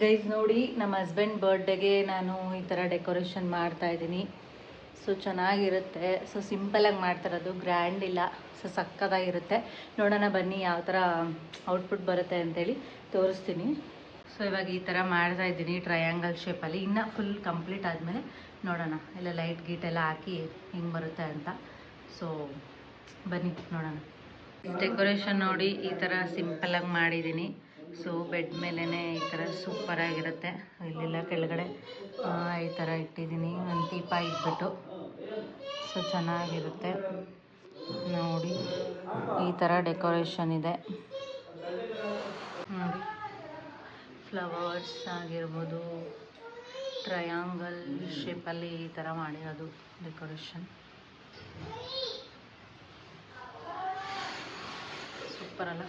Guys ನೋಡಿ, ನಮ್ಮ husband ಬರ್ಡೇಗೆ ನಾನು ಈ ಥರ ಡೆಕೋರೇಷನ್ ಮಾಡ್ತಾ ಇದ್ದೀನಿ. ಸೊ ಚೆನ್ನಾಗಿರುತ್ತೆ. ಸೊ ಸಿಂಪಲಾಗಿ ಮಾಡ್ತಿರೋದು, ಗ್ರ್ಯಾಂಡ್ ಇಲ್ಲ. ಸೊ ಸಕ್ಕತ್ತಾಗಿರುತ್ತೆ. ನೋಡೋಣ ಬನ್ನಿ ಯಾವ ಥರ ಔಟ್ಪುಟ್ ಬರುತ್ತೆ ಅಂತೇಳಿ ತೋರಿಸ್ತೀನಿ. ಸೊ ಇವಾಗ ಈ ಥರ ಮಾಡ್ತಾ ಇದ್ದೀನಿ ಟ್ರಯಾಂಗಲ್ ಶೇಪಲ್ಲಿ. ಇನ್ನೂ ಫುಲ್ ಕಂಪ್ಲೀಟ್ ಆದಮೇಲೆ ನೋಡೋಣ ಎಲ್ಲ ಲೈಟ್ ಗೀಟ್ ಎಲ್ಲ ಹಾಕಿ ಹೆಂಗೆ ಬರುತ್ತೆ ಅಂತ. ಸೊ ಬನ್ನಿ ನೋಡೋಣ. ಡೆಕೋರೇಷನ್ ನೋಡಿ ಈ ಥರ ಸಿಂಪಲಾಗಿ ಮಾಡಿದ್ದೀನಿ. ಸೊ ಬೆಡ್ ಮೇಲೇ ಈ ಥರ ಸೂಪರಾಗಿರುತ್ತೆ. ಇಲ್ಲೆಲ್ಲ ಕೆಳಗಡೆ ಈ ಥರ ಇಟ್ಟಿದ್ದೀನಿ, ಒಂದು ದೀಪ ಇಟ್ಬಿಟ್ಟು. ಸೊ ಚೆನ್ನಾಗಿರುತ್ತೆ ನೋಡಿ. ಈ ಥರ ಡೆಕೋರೇಷನ್ ಇದೆ ನೋಡಿ. ಫ್ಲವರ್ಸ್ ಆಗಿರ್ಬೋದು, ಟ್ರಯಾಂಗಲ್ ಶೇಪಲ್ಲಿ ಈ ಥರ ಮಾಡಿರೋದು ಡೆಕೋರೇಷನ್. ಸೂಪರ್ ಅಲ್ಲ?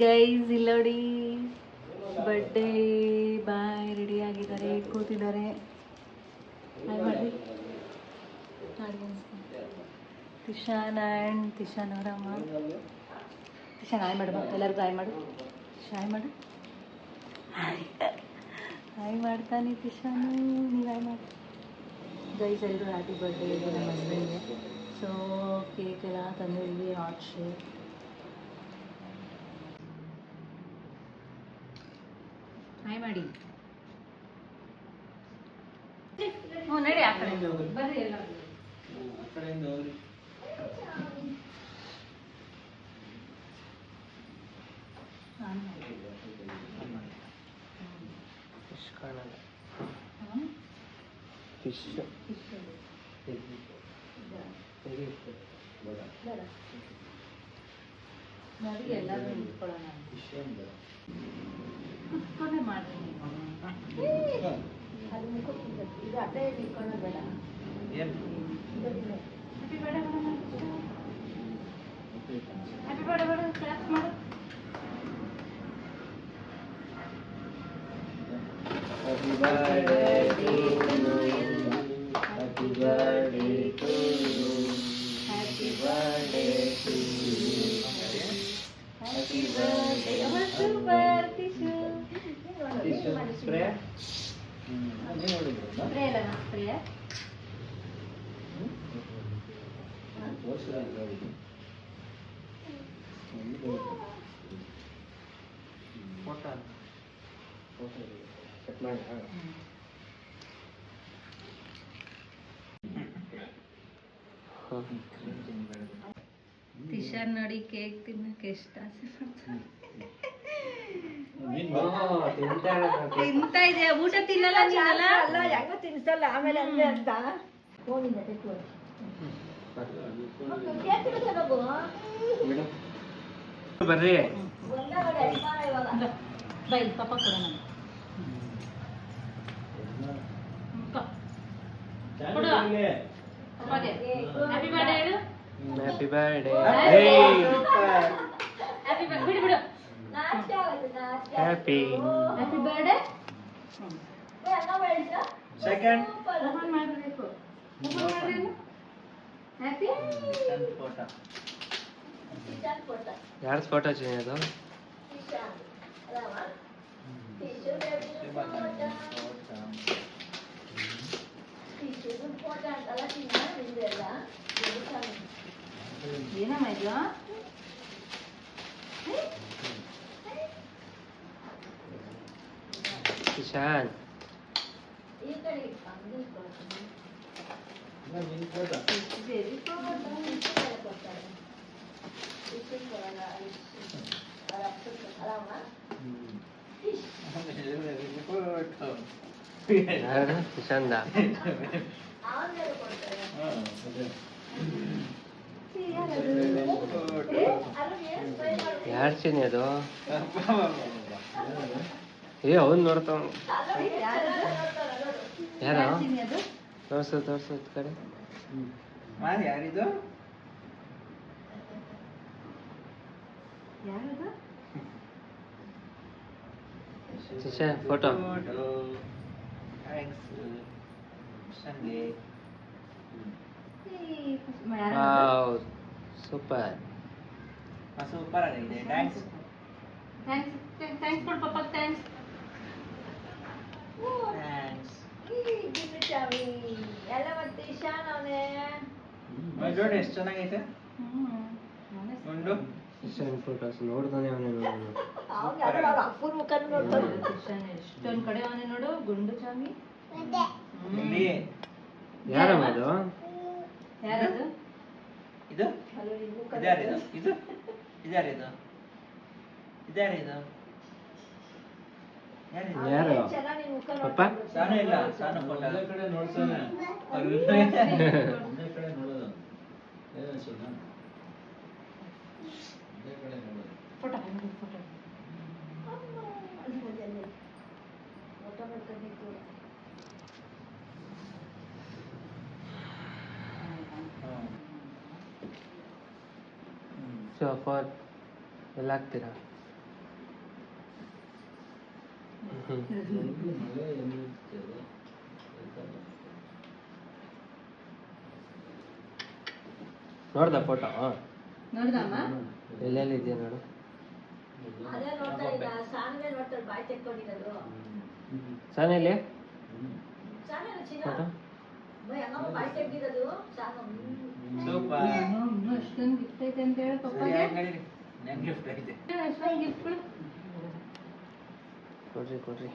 ಗೈಸ್ ಇಲ್ಲೋಡಿ, ಬರ್ಡೇ ಬಾಯ್ ರೆಡಿ ಆಗಿದ್ದಾರೆ, ಕೂತಿದ್ದಾರೆ. ಹಾಯ್ ಮಾಡಿ ತಿಶಾನ್ ಆ್ಯಂಡ್ ತಿಶಾನ್ ಅವರಮ್ಮ. ತಿಶಾನ್ ಹಾಯ್ ಮಾಡು, ಎಲ್ಲರಿಗೂ ಹಾಯ್ ಮಾಡು. ಹಾಯ್ ಮಾಡು, ಹಾಯ್ ಮಾಡ್ತಾನೆ ತಿಶಾನು. ನೀವು ಹಾಯ್ ಮಾಡಿ ಗೈಸ್. ಎಲ್ಲರೂ ಹ್ಯಾಪಿ ಬರ್ಡೇ ಇದೆ ನಮ್ಮ ಹಸ್ಬೆಂಡ್ಗೆ. ಸೊ ಕೇಕ್ ಎಲ್ಲ ತಂದಿದ್ವಿ, ಹಾಟ್ ಶೇಕ್. ಹಾಯ್ ಮಾಡಿ. ಹ್ಞೂ ನಡಿ, ಆ ಕಡೆ ಬರ್ರಿ ಎಲ್ಲ. ಫಿಶ್ ನೋಡಿ ಎಲ್ಲರೂ ನಿಂತ್ಕೊಳ್ಳೋಣ. ಕುತ್ಕೊಂಡೇ ಮಾಡ್ರಿ. ಅದು ಇದು ಅಡ್ಡ ನಿಂತ್ಕೊಳ್ಳೋದು ಬೇಡ. ಹ್ಯಾಪಿ ಬರ್ಡೇ ಮಾಡು, ಹ್ಯಾಪಿ ಬರ್ಡೇ ಮಾಡು, ಕ್ಲಾಪ್ ಮಾಡು. Happy birthday to you. Happy birthday to you. Happy birthday to you. Happy birthday. Super tissue. Tissue spray. Spray ಅಲ್ಲ, spray. ತಿಶಾನ್ ನೋಡಿ ಕೇಕ್ ತಿನ್ನಕ್ಕೆ ಎಷ್ಟು ಆಸೆ ಪಡ್ತಾನೆ. ತಿಂತಾ ಇದೆಯಾ? ಊಟ ತಿನ್ನಲ್ಲ ನೀನಲ್ಲ? ಅಲ್ಲ, ಯಾಕೋ ತಿನ್ಸಲ್ಲ ಆಮೇಲೆ ಅಂದ್ರೆ ಅಂತ. ಬರ್ರಿ ಬೈ ಪಾಪ ಕೊಡೋಣ. ಕೊಡು ಪಾಪಗೆ. ಹ್ಯಾಪಿ ಬರ್ಡೇ ಹೇಳು. Happy birthday. ಹ್ಯಾಪಿ ಬರ್ಡೇ ಬಿಡು ಬಿಡು. Happy happy birthday. Second open ಮಾಡಬೇಕು. ಓಪನ್ ಮಾಡ್ರಿ. Happy photo. ಯಾರ್ದು ಫೋಟೋ ಚೇಂಜ್ ಅದು? ಏನಮ್ಮ ಇದು? ಕಿಶಾನ್ ಯಾರು? ಕಿಶಾನ್ದ. ಯಾರು ಚೇನಿ ಅದು? ಅವನ್ ನೋಡ್ತಾವ. ಯಾರು? ತೋರ್ಸು ಕಡೆ. ಯಾರಿದು? ಫೋಟೋ. ಥ್ಯಾಂಕ್ಸ್ ಸಂಜೆ. Wow super. ಸೂಪರ್ ಆಗಿದೆ. ಥ್ಯಾಂಕ್ಸ್. ಥ್ಯಾಂಕ್ಸ್ ಕೊಡು ಪಪ್ಪ, ಥ್ಯಾಂಕ್ಸ್. ನೋಡಿ ಎಷ್ಟು ಚೆನ್ನಾಗೈತೆ ಉಂಡು. ಇಶಾನ್ ಫೋಟೋಸ್ ನೋಡ್ತಾನೆ ಅವನೇ ನೋಡು. ಕಿಶನ್ ಎಷ್ಟೊಂದ್ ಕಡೆ ಅವನೇ ನೋಡು, ಗುಂಡು ಚಾಮಿ. ಇಲ್ಲಿ ಯಾರಮ್ಮ ಅದು? ಯಾರದು? ಇದು ಇದ್ಯಾರಿದು? ಇದು ಇದ್ಯಾರಿದು? ಇದ್ಯಾರಿದು? ಯಾರಿದು? ಯಾರು ಪಪ್ಪ? ಸಾನು ಇಲ್ಲ, ಸಾನು ಫೋಟೋ. ಕಡೆ ನೋಡ್ತಾನೆ. ಒಂದೇ ಕಡೆ ನೋಡೋದು. ಏನು ಅನ್ಸಲ್ಲ? ಒಂದೇ ಕಡೆ ನೋಡೋದು. ಫೋಟೋ ಸೋಫಾರ್ ಎಲ್ಲ ಹಾಕ್ತೀರಾ? ಮಳೆ ಏನಿರ್ತದೆ? ನೋಡ್ದ ಫೋಟೋ? ನೋಡ್ದಮ್ಮ? ಎಲ್ಲೆಲ್ಲಿದೆಯಾ ನೋಡು. ಸಾನೇಲಿ ಫೋಟೋ? ಸೂಪರ್. ಇನ್ನೂ ಅಷ್ಟೊಂದು ಗಿಫ್ಟ್ ಐತೆ ಅಂತ ಹೇಳಿ ಪಪ್ಪಗೆ. ನನ್ ಗಿಫ್ಟ್ ಐತೆ. ಅಷ್ಟೊಂದು ಗಿಫ್ಟ್ಗಳು. ಕೊಡ್ರಿ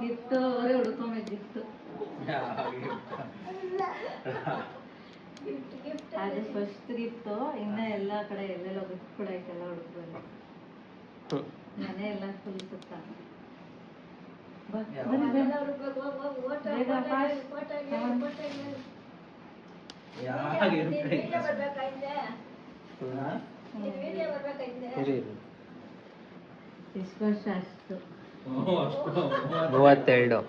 ಗಿಫ್ಟ್ ಅವರೇ ಹುಡ್ಕೊಂಬ ಗಿಫ್ಟ್. ಅದು ಫಸ್ಟ್ ಗಿಫ್ಟ್. ಇನ್ನ ಎಲ್ಲ ಕಡೆ ಎಲ್ಲೆಲ್ಲ ಗಿಫ್ಟ್ ಕೂಡ ಐತೆಲ್ಲ ಹುಡುಕ್ಬೋದು. ಮನೆ ಎಲ್ಲ ಫುಲ್ ಸುತ್ತ. ಎಷ್ಟು ವರ್ಷ ಅಷ್ಟು? 32.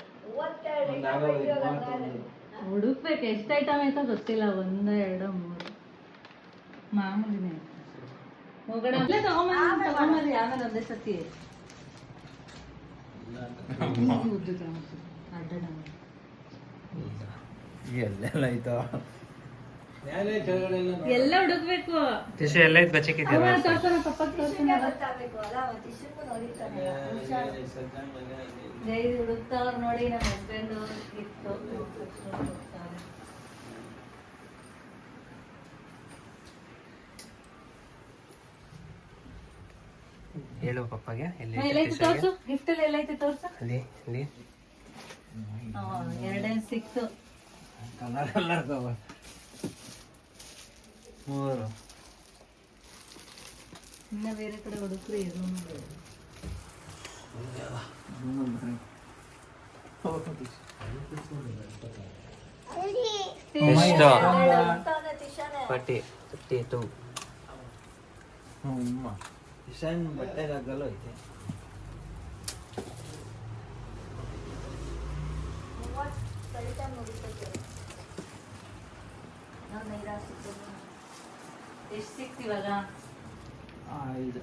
ಹುಡುಕ್ಬೇಕು ಎಷ್ಟು ಐಟಮ್ ಆಯ್ತೋ ಗೊತ್ತಿಲ್ಲ. 1, 2, 3 ಮಾಮೂಲಿನೇ. ಹೋಗೋಣ ತಗೊಂಬಂದ್ರಿ ಆಮೇಲೆ ಒಂದೇ ಸತಿ ಉದ್ದು ಅಡ್ಡ ಎಲ್ಲೆಲ್ಲ ಐತೋ ಮೇಲೆ ಕೆಳಗಡೆ ಎಲ್ಲ ನೋಡು. ಎಲ್ಲ ಹುಡುಕ್ಬೇಕು. ಟಿಶ್ಯೂ ಎಲ್ಲ ಇದ್ ಬಚ್ಚಿಕ್ಕಿದ್ಯಾ? ಹುಡುಕ್ತಾವ್ರು ನೋಡಿ. ನಮ್ಮ ಹಸ್ಬೆಂಡ್ ಇತ್ತು ಹೇಳು ಪಪ್ಪಗೆ ಎಲ್ಲೈತೆ ತೋರ್ಸು. ಗಿಫ್ಟ್ ಅಲ್ಲಿ ಎಲ್ಲೈತೆ ತೋರ್ಸು. ಅಲ್ಲಿ ಅಲ್ಲಿ 2 ಸಿಕ್ತು. ಕಲರ್ ಎಲ್ಲ ಇರ್ತಾವ. 3 ಇನ್ನ ಬೇರೆ ಕಡೆ ಹುಡುಕ್ರಿ. ಎಷ್ಟು? 32. ಇಶಾನ್ ಬಟ್ಟೆಗಾಗಲು ಐತೆ. ಎಷ್ಟು ಸಿಕ್ತಿವಾಗ? 5.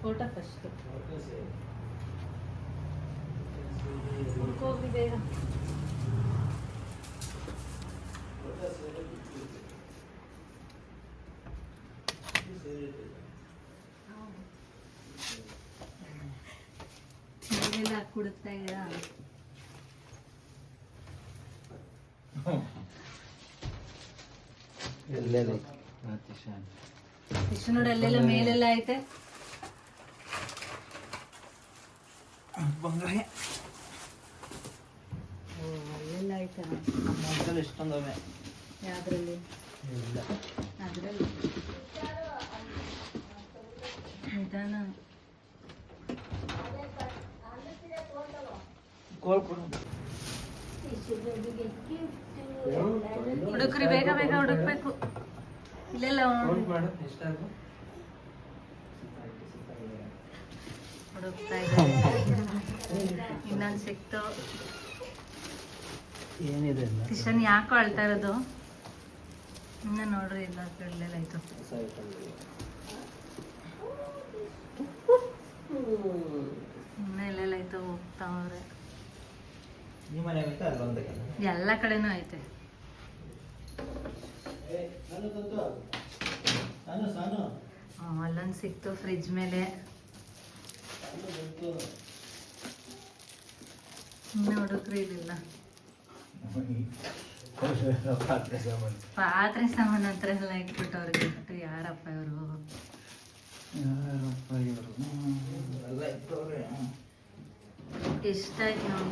ಫೋಟೋ ಫಸ್ಟ್ ಹುಡ್ಕೋಗಿ ಬೇಗ. ನೀವೆಲ್ಲ ಕುಡುತ್ತಾ ಇದ್ದೀರಾ? ಎಲ್ಲೆಲ್ಲ ಇಷ್ಟು ನೋಡಿ. ಅಲ್ಲೆಲ್ಲ ಮೇಲೆಲ್ಲ ಐತೆ. ಬಂಗಾಯ ಅಲ್ಲೆಲ್ಲ ಐತೆ. ಮಕ್ಕಳು ಇಷ್ಟೊಂದವೆ. ಯಾವ್ದ್ರಲ್ಲಿ? ಇಲ್ಲ ಅದ್ರಲ್ಲಿ ನಿಧಾನ. ಹುಡುಕ್ರಿ ಬೇಗ ಬೇಗ ಹುಡುಕ್ಬೇಕು. ಇಲ್ಲೆಲ್ಲ ಹುಡುಕ್ತಾ ಇದ್ದಾರೆ. ಇನ್ನೊಂದು ಸಿಕ್ತು. ಏನಿದೆ ಕಿಶನ್ ಯಾಕೋ ಅಳ್ತಾ ಇರೋದು? ಇನ್ನ ನೋಡ್ರಿ ಇಲ್ಲ ಇಲ್ಲೆಲ್ಲ ಆಯ್ತು. ಇನ್ನೂ ಎಲ್ಲೆಲ್ಲ ಐತೆ ಹೋಗ್ತಾವ್ರೆ. ಈ ಮನೆ ಐತೆ ಅಲ್ಲೊಂದೇ ಎಲ್ಲ ಕಡೆನೂ ಐತೆ. ಅಲ್ಲೊಂದು ಸಿಕ್ತು ಫ್ರಿಜ್ ಮೇಲೆ. ಇನ್ನು ಹುಡುಕ್ರಿ ಇರಲಿಲ್ಲ. ಪಾತ್ರೆ ಸಾಮಾನು ಹತ್ರ ಎಲ್ಲ ಇಟ್ಬಿಟ್ಟು ಅವ್ರಿಗೆ ಇಟ್ಟು ಯಾರಪ್ಪ ಇವರು? ಎಲ್ಲ ಇತ್ತವ್ರೆ. ಎಷ್ಟಾಯ್ತು ನೋಡಿ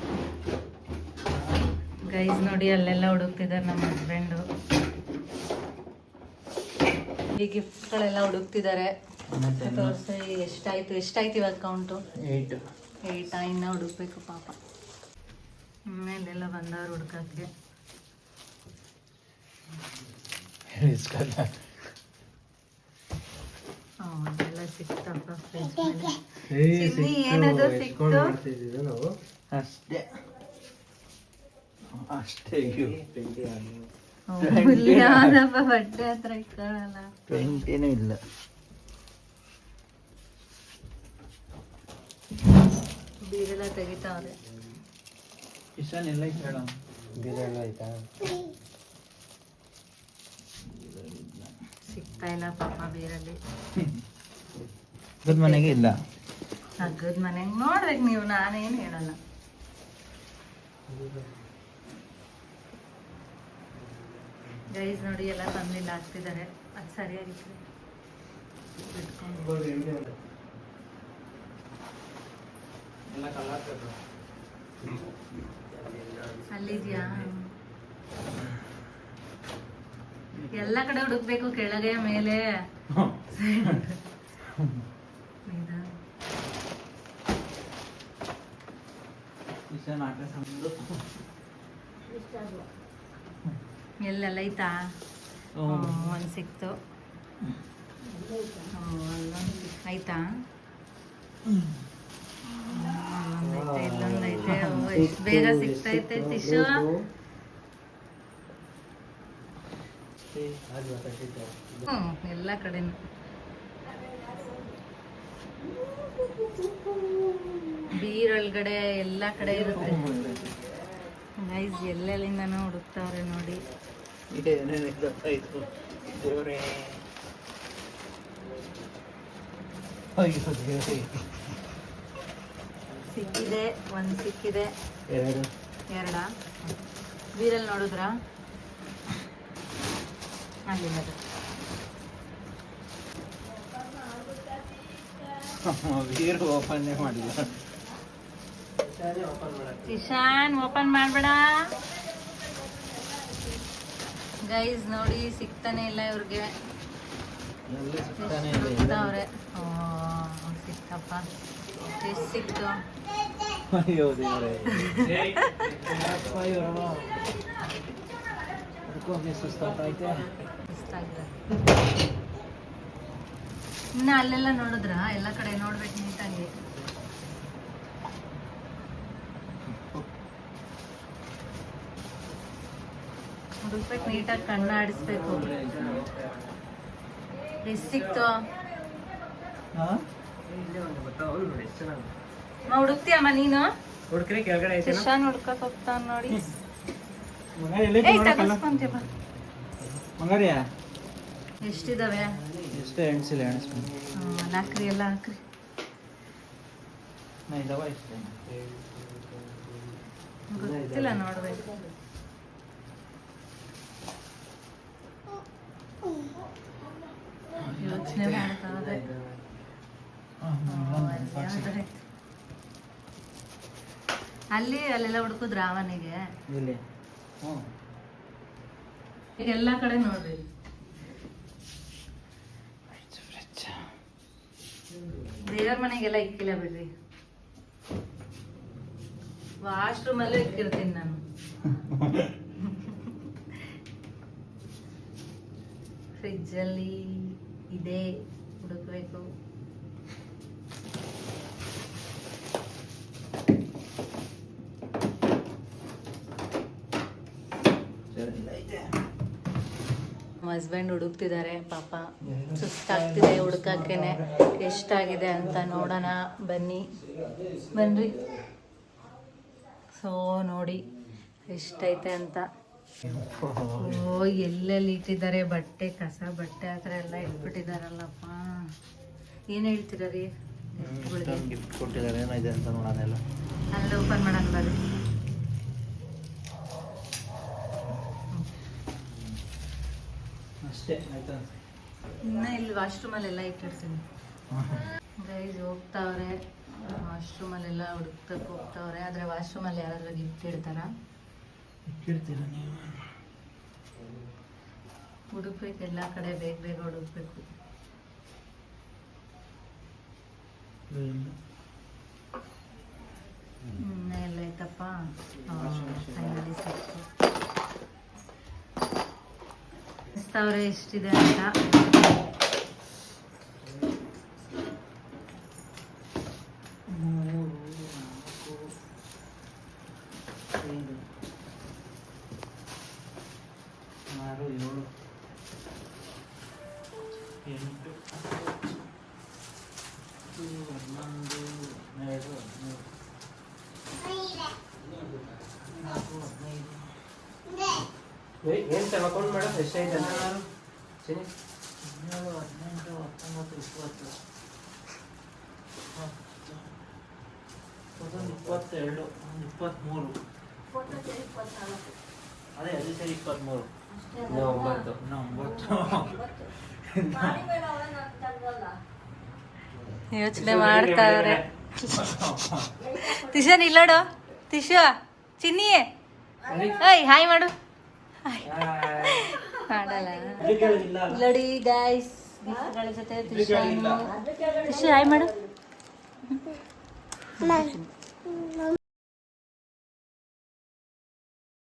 ಗೈಸ್, ನೋಡಿ ಅಲ್ಲೆಲ್ಲ ಹುಡುಕ್ತಿದ್ದಾರೆ ನಮ್ಮ ಹಸ್ಬೆಂಡು. ಈ ಗಿಫ್ಟ್ಗಳೆಲ್ಲ ಹುಡುಕ್ತಿದ್ದಾರೆ. ತೋರಿಸಿ ಎಷ್ಟಾಯ್ತು ಇವಾಗ ಕೌಂಟು? 8 ಇನ್ನ ಹುಡುಕ್ಬೇಕು ಪಾಪ. ಇಲ್ಲೆಲ್ಲ ಬಂದವ್ರು ಹುಡ್ಕಕ್ಕೆ. ಅದೆಲ್ಲ ಸಿಕ್ತಪ್ಪ ಫ್ರಿಜ್ ಮೇಲೆ. ಚಿನ್ನಿ, ಏನದು ಸಿಕ್ತು? ಅಷ್ಟೇ ಅಷ್ಟೇ. ಯಾವ್ದಪ್ಪ ಬಟ್ಟೆ ಹತ್ರ ಇಟ್ಕೊಳ್ಳಲ್ಲ. 20 ಇಲ್ಲ. ಬೀರೆಲ್ಲ ತೆಗಿತಾವ್ರೆ. ಇಷ್ಟನ್ ಎಲ್ಲ ಹೇಳ ಬೀರೆಲ್ಲ ಆಯ್ತಾ? ಸಿಗ್ತಾ ಇಲ್ಲ ಪಾಪ ಬೀರಲ್ಲಿ. ಗದ್ ಮನೆಗೆ ಇಲ್ಲ. ಹಗ್ಗದ ಮನೆಗೆ ನೋಡ್ಬೇಕು ನೀವು, ನಾನೇನು ಹೇಳಲ್ಲ. ಗೈಸ್ ನೋಡಿ ಎಲ್ಲ ತಂದಿಲ್ಲ ಹಾಕ್ತಿದ್ದಾರೆ. ಅದು ಸರಿಯಾಗಿತ್ತು. ಅಲ್ಲಿದ್ಯಾ? ಎಲ್ಲ ಕಡೆ ಹುಡುಕ್ಬೇಕು, ಕೆಳಗೆ ಮೇಲೆ. ಇಷ್ಟನ್ ಆಟ ಸಂದು ಎಲ್ಲೆಲ್ಲ ಐತಾ? ಒಂದು ಸಿಕ್ತು. ಆಯ್ತಾ? ಇಲ್ಲೊಂದೈತೆ. ಎಷ್ಟು ಬೇಗ ಸಿಗ್ತೈತೆ ಟಿಶು. ಎಲ್ಲ ಕಡೆನೂ ಬೀರೊಳಗಡೆ ಎಲ್ಲ ಕಡೆ ಇರುತ್ತೆ ಗೈಸ್. ಎಲ್ಲೆಲ್ಲಿಂದನೂ ಹುಡುಕ್ತಾವ್ರೆ ನೋಡಿ. ಏನೇನು ಗೊತ್ತಾಯ್ತು ದೇವ್ರೇ. ಅಯ್ಯೋ ದೇವ್ರೇ. ಸಿಕ್ಕಿದೆ, ಒಂದು ಸಿಕ್ಕಿದೆ. 2 ಬೀರಲ್ಲಿ ನೋಡಿದ್ರಾ? ಅಲ್ಲಿಲ್ಲ. ವೀರು ಓಪನ್ ಮಾಡಿಲ್ಲ. ಇಶಾನ್ ಓಪನ್ ಮಾಡ್ಬೇಡ ಗೈಸ್. ನೋಡಿ ಸಿಗ್ತಾನೆ ಇಲ್ಲ ಇವ್ರಿಗೆ. ಸಿಗ್ತಾವ್ರೆ. ಸಿಕ್ತಪ್ಪ. ಎಷ್ಟು ಸಿಕ್ತು? ಅಯ್ಯೋ ದೇವ್ರೇ. ಸುಸ್ತಾಯ್ತೆ. ಇನ್ನು ಅಲ್ಲೆಲ್ಲ ನೋಡಿದ್ರ? ಎಲ್ಲ ಕಡೆ ನೋಡ್ಬೇಕು ನೀಟಾಗಿ. ಹುಡುಕ್ಬೇಕು ನೀಟಾಗಿ, ಕಣ್ಣು ಆಡಿಸ್ಬೇಕು. ಎಷ್ಟು ಸಿಕ್ತು? ಹುಡುಕ್ತೀಯಮ್ಮ ನೀನು? ಹುಡುಕ್ರಿ ಕೆಳಗಡೆ ಐತೆ. ಇಶಾನ್ ಹುಡ್ಕಕ್ ಹೋಗ್ತಾನ ನೋಡಿ. ತಗಸ್ಕೊಂತೀಯ ಬಾ. ಮಂಗಾರಿಯ ಎಷ್ಟಿದಾವೆ? ಎಷ್ಟು ಎಣ್ಸಿಲ್ಲ ಎಣಿಸ್ಕೊಂಡು. ಹಾಕ್ರಿ, ಎಲ್ಲ ಹಾಕ್ರಿ. ಇದಾವ ಎಷ್ಟು ಗೊತ್ತಿಲ್ಲ, ನೋಡ್ಬೇಕು. ಯೋಚನೆ ಮಾಡ್ತಾವೆ. ಅಲ್ಲೆಲ್ಲ ಹುಡುಕುದ್ರ ಅವನಿಗೆ? ಇಲ್ಲಿ ಈಗ ಎಲ್ಲ ಕಡೆ ನೋಡ್ರಿ. ದೇವ್ರ ಮನೆಗೆಲ್ಲ ಇಕ್ಕಿಲ್ಲ ಬಿಡ್ರಿ. ವಾಶ್ರೂಮ್ ಅಲ್ಲೂ ಇಕ್ಕಿರ್ತೀನಿ ನಾನು. ಫ್ರಿಜ್ ಅಲ್ಲಿ ಇದೆ, ಹುಡುಕ್ಬೇಕು. ಹಸ್ಬೆಂಡ್ ಹುಡುಕ್ತಿದ್ದಾರೆ ಪಾಪ, ಸುಸ್ತಾಗ್ತಿದೆ ಹುಡುಕಕ್ಕೇನೆ. ಎಷ್ಟಾಗಿದೆ ಅಂತ ನೋಡೋಣ ಬನ್ನಿ. ಬನ್ರಿ. ಸೊ ನೋಡಿ ಎಷ್ಟೈತೆ ಅಂತ. ಓ ಎಲ್ಲೆಲ್ಲಿ ಇಟ್ಟಿದ್ದಾರೆ ಬಟ್ಟೆ, ಕಸ ಬಟ್ಟೆ ಆ ಥರ ಎಲ್ಲ ಇಟ್ಬಿಟ್ಟಿದಾರಲ್ಲಪ್ಪ. ಏನು ಹೇಳ್ತೀರ ರೀ? ಗಿಫ್ಟ್ ಕೊಟ್ಟಿದ್ದಾರೆ, ಏನಿದೆ ಅಂತ ನೋಡೋಣ ಎಲ್ಲ. ಅಲ್ಲಿ ಓಪನ್ ಮಾಡೋಣ ಬರ್ರಿ. ಅಷ್ಟೇ ಆಯ್ತಾ? ಇನ್ನು ಇಲ್ಲಿ ವಾಶ್ರೂಮಲ್ಲೆಲ್ಲ ಇಟ್ಟಿರ್ತೀನಿ. ಗೈಸ್ ಹೋಗ್ತಾವ್ರೆ ವಾಶ್ರೂಮಲ್ಲೆಲ್ಲ ಹುಡುಕ್ತಕ್ಕೆ ಹೋಗ್ತಾವ್ರೆ. ಆದರೆ ವಾಶ್ರೂಮಲ್ಲಿ ಯಾರಾದ್ರೂ ಗಿಫ್ಟ್ ಇಡ್ತಾರ? ಇಟ್ಟಿರ್ತೀರ ನೀವು? ಹುಡುಕ್ಬೇಕು, ಎಲ್ಲ ಕಡೆ ಬೇಗ ಬೇಗ ಹುಡುಕ್ಬೇಕು. ಎಲ್ಲ ಐತಪ್ಪ. ಫೈನಲಿ ಸಿಕ್ತು. ಅನಿಸ್ತಾವ್ರೆ ಎಷ್ಟಿದೆ ಅಂತ. ಏನ್ ತಗೊಂಡ್ ಮೇಡಮ್ ಎಷ್ಟೈತೆ ಅಂತ ಸರಿ 17, 18, 19, 20, 22, 23. ಅದೇ ಅದು ಸರಿ 23. ಇನ್ನು 9 ಇನ್ನು 9. ಯೋಚನೆ ಮಾಡ್ತಾವ್ರೆ. ತಿಶನ್ ಇಲ್ಲೋಡು. ತಿಶು ಚಿನ್ನಿ ಓಯ್ ಹಾಯ್ ಮಾಡು. ಮಾಡಲ್ಲ ನೋಡಿ ಗೈಸ್. ಗಿಫ್ಟ್ಗಳ ಜೊತೆ ತಿಶು ಹಾಯ್ ಮಾಡು.